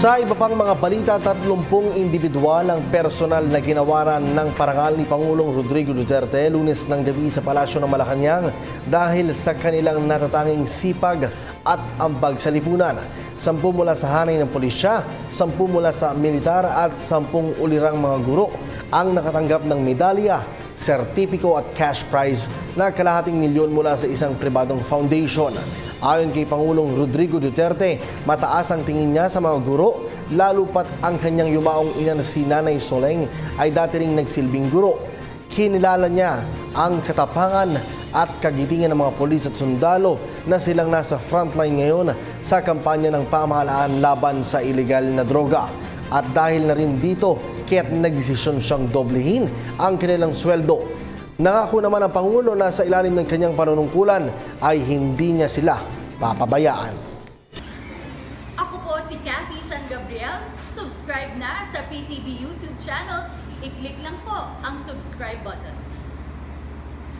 Sa iba pang mga balita, 30 individual ang personal na ginawaran ng parangal ni Pangulong Rodrigo Duterte Lunes ng gabi sa Palasyo ng Malacanang dahil sa kanilang natatanging sipag at ambag sa lipunan. 10 mula sa hanay ng pulisya, 10 mula sa militar at 10 ulirang mga guro ang nakatanggap ng medalya, sertipiko at cash prize na kalahating milyon mula sa isang pribadong foundation. Ayon kay Pangulong Rodrigo Duterte, mataas ang tingin niya sa mga guro, lalo pat ang kanyang yumaong ina na si Nanay Soleng ay dati ring nagsilbing guro. Kinilala niya ang katapangan at kagitingan ng mga pulis at sundalo na silang nasa frontline ngayon sa kampanya ng pamahalaan laban sa ilegal na droga. At dahil na rin dito, kaya't nagdesisyon siyang doblehin ang kanilang sweldo. Nangako naman ang Pangulo na sa ilalim ng kanyang panunungkulan ay hindi niya sila papabayaan. Ako po si Cathy San Gabriel. Subscribe na sa PTV YouTube channel. I-click lang po ang subscribe button.